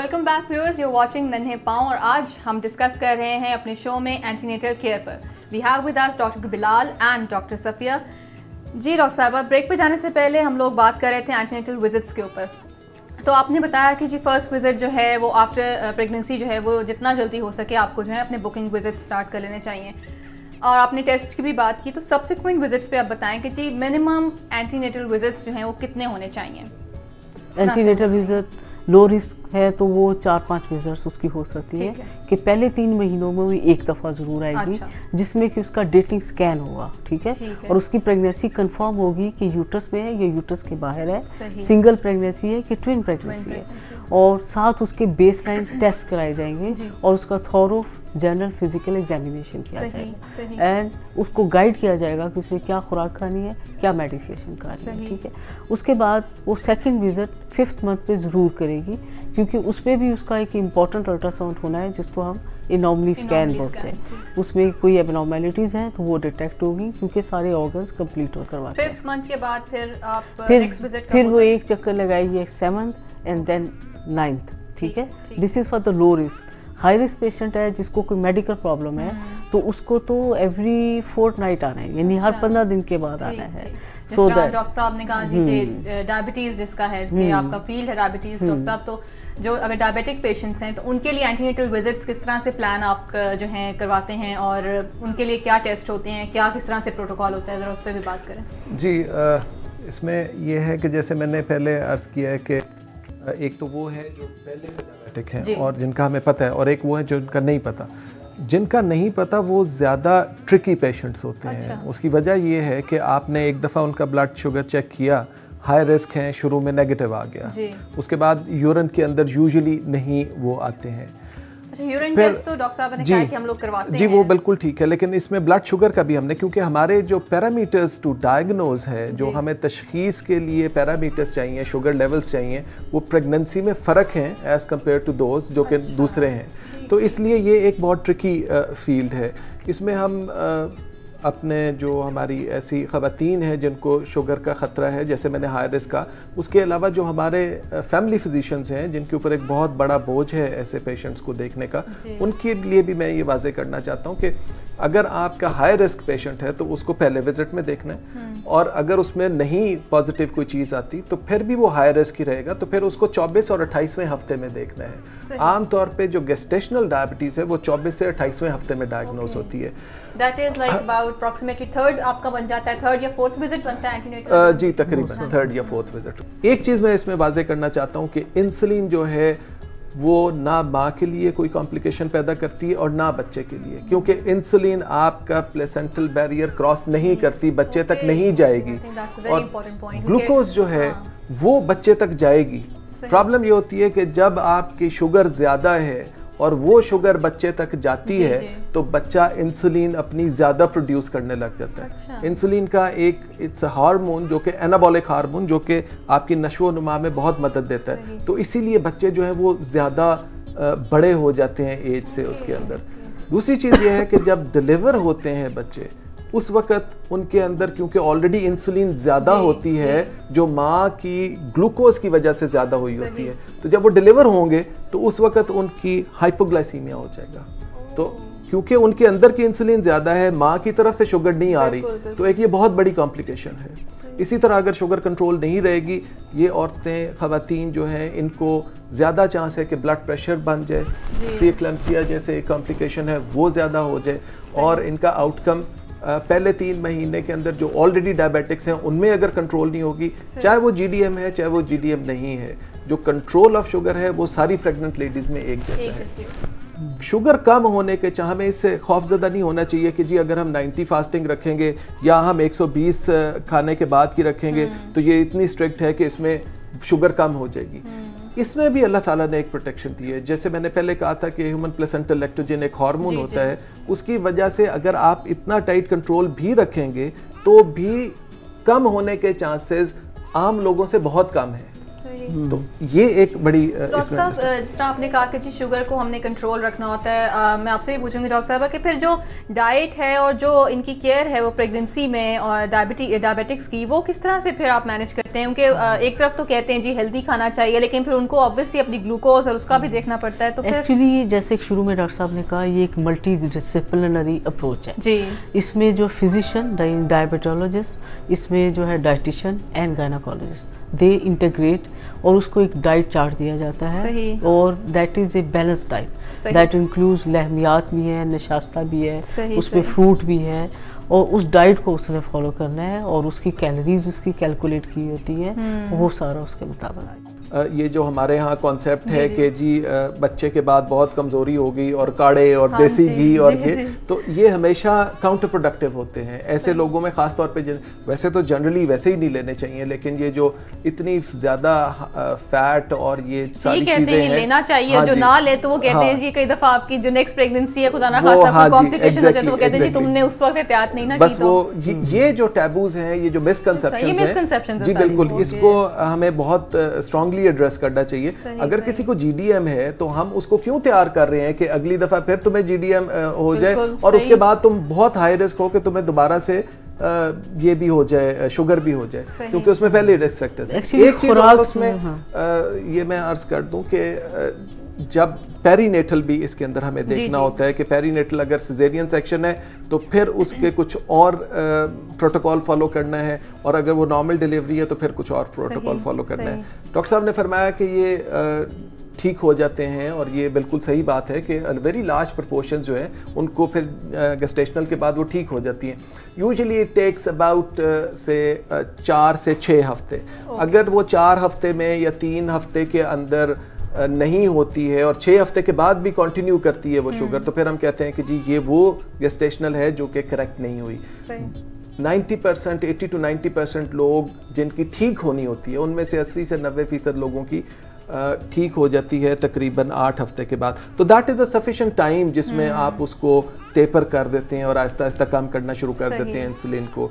Welcome back viewers, you watching नन्हे पाँव और आज हम डिस्कस कर रहे हैं अपने शो में एंटीनेटल केयर पर। We have with us doctor Bilal and doctor Safia. जी डॉक्टर साहबा, ब्रेक पे जाने से पहले हम लोग बात कर रहे थे एंटीनेटल विजिट्स के ऊपर। तो आपने बताया कि जी फर्स्ट विजिट जो है वो आफ्टर प्रेगनेंसी जो है वो जितना जल्दी हो सके आपको जो है अपने बुकिंग विजिट स्टार्ट कर लेने चाहिए। और आपने टेस्ट की भी बात की, तो सब्सिक्वेंट विजिट्स पे आप बताएं कि जी मिनिमम एंटीनेटल विजिट्स जो हैं वो कितने होने चाहिए। एंटीनेटल विजिट लो रिस्क है तो वो 4-5 विजिट्स उसकी हो सकती है कि पहले 3 महीनों में भी एक दफ़ा ज़रूर आएगी। अच्छा। जिसमें कि उसका डेटिंग स्कैन होगा, ठीक है, और उसकी प्रेगनेंसी कंफर्म होगी कि यूट्रस में है या यूट्रस के बाहर है, सिंगल प्रेगनेंसी है कि ट्विन प्रेगनेंसी है, और साथ उसके बेसलाइन टेस्ट कराए जाएंगे और उसका थॉरो जनरल फिजिकल एग्जामिनेशन किया जाएगा एंड उसको गाइड किया जाएगा कि उसे क्या खुराक खानी है, क्या मेडिकेशन खानी है, ठीक है। उसके बाद वो सेकंड विजिट 5th मंथ पे ज़रूर करेगी, क्योंकि उस पर भी उसका एक इम्पॉर्टेंट अल्ट्रासाउंड होना है जिसको हम एनॉमली स्कैन बोलते हैं। उसमें कोई एबनॉर्मेलिटीज़ हैं तो वो डिटेक्ट होगी, क्योंकि सारे ऑर्गन्स कंप्लीट हो करवाते हैं। 5th मंथ के बाद फिर वो एक चक्कर लगाएगी 7th एंड देन 9th, ठीक है। This is for the low risk. High risk patient है जिसको कोई मेडिकल प्रॉब्लम है तो उसको तो एवरी फोर्टनाइट आना है, यानी हर 15 दिन के बाद आना है। सो डॉक्टर साहब ने कहा जी डायबिटीज़ जिसका है कि आपका फील्ड है डायबिटीज़, डॉक्टर साहब, तो जो अगर डायबिटिक पेशेंट्स हैं तो उनके लिए एंटीनेटल विजिट्स किस तरह से प्लान आप जो हैं करवाते हैं और उनके लिए क्या टेस्ट होते हैं, क्या किस तरह से प्रोटोकॉल होता है, ज़रा उस पर भी बात करें। जी इसमें यह है कि जैसे मैंने पहले अर्ज़ किया है कि एक तो वो है जो पहले से डायबिटिक हैं और जिनका हमें पता है, और एक वो है जिनका नहीं पता। जिनका नहीं पता वो ज़्यादा ट्रिकी पेशेंट्स होते हैं। उसकी वजह ये है कि आपने एक दफ़ा उनका ब्लड शुगर चेक किया, हाई रिस्क हैं, शुरू में नेगेटिव आ गया, उसके बाद यूरिन के अंदर यूजुअली नहीं वो आते हैं। अच्छा, यूरिन टेस्ट तो डॉक्टर साहब ने कहा कि हम लोग करवाते हैं। जी वो बिल्कुल ठीक है, लेकिन इसमें ब्लड शुगर का भी हमने, क्योंकि हमारे जो पैरामीटर्स टू डायग्नोज है, जो हमें तशखीस के लिए पैरामीटर्स चाहिए, शुगर लेवल्स चाहिए, वो प्रेगनेंसी में फ़र्क हैं एज़ कम्पेयर टू दोज जो कि दूसरे हैं। तो इसलिए ये एक बहुत ट्रिकी फील्ड है। इसमें हम अपने जो हमारी ऐसी ख़वातीन हैं जिनको शुगर का ख़तरा है, जैसे मैंने हाई रिस्क का, उसके अलावा जो हमारे फैमिली फिजिशियंस हैं जिनके ऊपर एक बहुत बड़ा बोझ है ऐसे पेशेंट्स को देखने का, उनके लिए भी मैं ये वाज़े करना चाहता हूँ कि अगर आपका हाई रिस्क पेशेंट है तो उसको पहले विजिट में देखना है, और अगर उसमें नहीं पॉजिटिव कोई चीज़ आती तो फिर भी वो हाई रिस्क ही रहेगा, तो फिर उसको 24 और 28वें हफ्ते में देखना है। आम तौर पे जो गेस्टेशनल डायबिटीज़ है वो 24 से 28वें हफ्ते में डायग्नोज होती है। That is like about approximately 3rd आपका बन जाता है, 3rd या 4th विजिट बनता है एंटीनेटल। जी तकरीबन 3rd या 4th विजिट। एक चीज़ मैं इसमें वाजे करना चाहता हूँ कि इंसुलिन जो है वो ना माँ के लिए कोई कॉम्प्लिकेशन पैदा करती है और ना बच्चे के लिए, क्योंकि इंसुलिन आपका प्लेसेंटल बैरियर क्रॉस नहीं करती, बच्चे तक नहीं जाएगी, और ग्लूकोज जो है वो बच्चे तक जाएगी। प्रॉब्लम ये होती है कि जब आपकी शुगर ज़्यादा है और वो शुगर बच्चे तक जाती है तो बच्चा इंसुलिन अपनी ज़्यादा प्रोड्यूस करने लग जाता है। अच्छा। इंसुलिन का एक इट्स हार्मोन जो कि एनाबॉलिक हार्मोन, जो कि आपकी नशो नुमा में बहुत मदद देता है, तो इसीलिए बच्चे जो है वो ज़्यादा बड़े हो जाते हैं एज से उसके अंदर। दूसरी चीज़ ये है कि जब डिलीवर होते हैं बच्चे उस वक़्त उनके अंदर, क्योंकि ऑलरेडी इंसुलिन ज़्यादा होती है जो माँ की ग्लूकोज की वजह से ज़्यादा हुई होती है, तो जब वो डिलीवर होंगे तो उस वक़्त उनकी हाइपोग्लाइसीमिया हो जाएगा। तो क्योंकि उनके अंदर की इंसुलिन ज़्यादा है, माँ की तरफ से शुगर नहीं आ रही, तो एक ये बहुत बड़ी कॉम्प्लिकेशन है। इसी तरह अगर शुगर कंट्रोल नहीं रहेगी, ये औरतें ख़वातीन जो हैं इनको ज़्यादा चांस है कि ब्लड प्रेशर बन जाए, प्रीएक्लेम्पसिया जैसे कॉम्प्लिकेशन है वो ज़्यादा हो जाए, और इनका आउटकम पहले 3 महीने के अंदर जो ऑलरेडी डायबिटिक्स हैं उनमें अगर कंट्रोल नहीं होगी, चाहे वो GDM है चाहे वो GDM नहीं है, जो कंट्रोल ऑफ शुगर है वो सारी प्रेग्नेंट लेडीज़ में एक जैसा है। शुगर कम होने के चाह हमें इससे खौफजदा नहीं होना चाहिए कि जी अगर हम 90 फास्टिंग रखेंगे या हम 120 खाने के बाद की रखेंगे तो ये इतनी स्ट्रिक्ट है कि इसमें शुगर कम हो जाएगी। इसमें भी अल्लाह ताला ने एक प्रोटेक्शन दी है। जैसे मैंने पहले कहा था कि ह्यूमन प्लेसेंटल लैक्टोजन एक हार्मोन होता है, उसकी वजह से अगर आप इतना टाइट कंट्रोल भी रखेंगे तो भी कम होने के चांसेस आम लोगों से बहुत कम है। تو یہ ایک بڑی ڈاکٹر صاحب جس طرح آپ نے کہا کہ جی شوگر کو ہم نے کنٹرول رکھنا ہوتا ہے، میں آپ سے بھی پوچھوں گی ڈاکٹر صاحبہ کہ پھر جو ڈائٹ ہے اور جو ان کی کیئر ہے وہ پریگننسی میں اور ڈائبٹکس کی، وہ کس طرح سے پھر آپ مینیج کرتے ہیں؟ کیونکہ ایک طرف تو کہتے ہیں جی ہیلدی کھانا چاہیے، لیکن پھر ان کو آبویسلی اپنی گلوکوز اور اس کا بھی دیکھنا پڑتا ہے. تو ایکچولی جیسے شروع میں ڈاکٹر صاحب نے کہا یہ ایک ملٹی ڈسپلنری اپروچ ہے جی. اس میں جو فزیشین ڈائبٹولوجسٹ، اس میں جو ہے ڈائٹیشین اینڈ گائناکولوجسٹ، دے انٹیگریٹ اور اس کو ایک ڈائٹ چارٹ دیا جاتا ہے اور that is a balance diet that includes لحمیات بھی ہے، نشاستہ بھی ہے، اس میں فروٹ بھی ہے، اور اس ڈائٹ کو اس نے فالو کرنا ہے اور اس کی کیلوریز اس کی کیلکولیٹ کی ہوتی ہیں، وہ سارا اس کے مطابق. یہ جو ہمارے ہاں کانسیپٹ ہے کہ جی بچے کے بعد بہت کمزوری ہوگی اور کاڑے اور دیسی گھی اور یہ، تو یہ ہمیشہ کاؤنٹر پروڈکٹیو ہوتے ہیں ایسے لوگوں میں، خاص طور پہ ویسے تو جنرلی ویسے ہی نہیں لینے چاہیے، لیکن یہ جو اتنی زیادہ فیٹ اور یہ ساری چیزیں ہیں لینا چاہیے، جو نہ لے تو وہ کہتے ہیں جی کئی دفعہ آپ کی جو نیکسٹ پریگننسی ہے خدا نہ خواستہ کوئی کمپلیکیشن ہو جائے تو وہ کہتے ہیں جی تم نے اس وقت احتیاط نہیں نہ کی. بس وہ یہ جو ٹیبوز ہیں، یہ جو مسکنسیپشنز ہیں، جی بالکل اس کو ہمیں بہت اسٹرانگلی ایڈریس کرنا چاہیے. اگر کسی کو جی ڈی ایم ہے تو ہم اس کو کیوں تیار کر رہے ہیں کہ اگلی دفعہ پھر تمہیں جی ڈی ایم ہو جائے اور اس کے بعد تم بہت ہائی رسک ہو کہ تمہیں دوبارہ سے یہ بھی ہو جائے، شوگر بھی ہو جائے، کیونکہ اس میں پہلے رسک فیکٹرز ہیں. ایک چیز اور اس میں یہ میں عرض کر دوں کہ جب پیری نیٹل بھی اس کے اندر ہمیں دیکھنا ہوتا ہے کہ پیری نیٹل اگر سیزیرین سیکشن ہے تو پھر اس کے کچھ اور پروٹوکول فالو کرنا ہے، اور اگر وہ نارمل ڈیلیوری ہے تو پھر کچھ اور پروٹوکول فالو کرنا ہے. ڈاکٹر صاحب نے فرمایا کہ یہ ٹھیک ہو جاتے ہیں، اور یہ بالکل صحیح بات ہے کہ ویری لارج پرپورشن جو ہیں ان کو پھر گیسٹیشنل کے بعد وہ ٹھیک ہو جاتی ہیں. یوزلی اٹ ٹیکس اباؤٹ سے 4 سے 6 ہفتے. اگر وہ 4 ہفتے میں یا 3 ہفتے کے اندر نہیں ہوتی ہے اور 6 ہفتے کے بعد بھی کنٹینیو کرتی ہے وہ شوگر، تو پھر ہم کہتے ہیں کہ جی یہ وہ گیسٹیشنل ہے جو کہ کریکٹ نہیں ہوئی. 90%، 80 to 90% لوگ جن کی ٹھیک ہونی ہوتی ہے ان میں سے 80 سے 90% لوگوں کی ٹھیک ہو جاتی ہے تقریباً 8 ہفتے کے بعد. تو that is a sufficient time جس میں آپ اس کو ٹیپر کر دیتے ہیں اور آہستہ آہستہ کم کرنا شروع کر دیتے ہیں انسولین کو.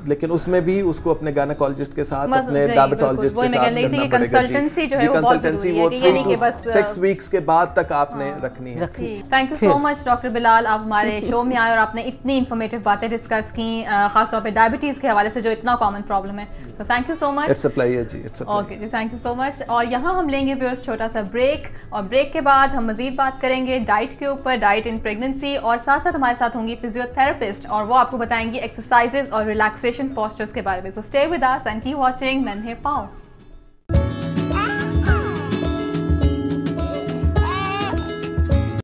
لیکن اس میں بھی اس کو اپنے گائناکولوجسٹ کے ساتھ، اپنے ڈائبٹولوجسٹ کے ساتھ کرنا پڑے گا. کنسلٹنسی جو ہے وہ بہت ضروری ہے کہ یہ نہیں کہ بس 6 ویکس کے بعد تک آپ نے رکھنی ہے. Thank you so much doctor Bilal, آپ ہمارے شو میں آئے اور آپ نے اتنی انفارمیٹیو باتیں ڈسکس کی، خاص طور پہ ڈائبٹیز کے حوالے سے جو اتنا کامن پرابلم ہے. تو thank you so much. It's a player جی، اٹس اے اوکے جی، تھینک یو سو مچ. اور یہاں ہم لیں گے ویورز چھوٹا سا بریک، اور بریک کے بعد ہم مزید بات کریں گے ڈائٹ کے اوپر، ڈائٹ ان پریگننسی، اور ساتھ ساتھ ہمارے ساتھ ہوں گی فزیو تھراپسٹ اور وہ آپ کو بتائیں گی ایکسرسائزز اور ریلیکسیشن پوسچرز کے بارے میں. So stay with us and keep watching Nanhe پاؤں.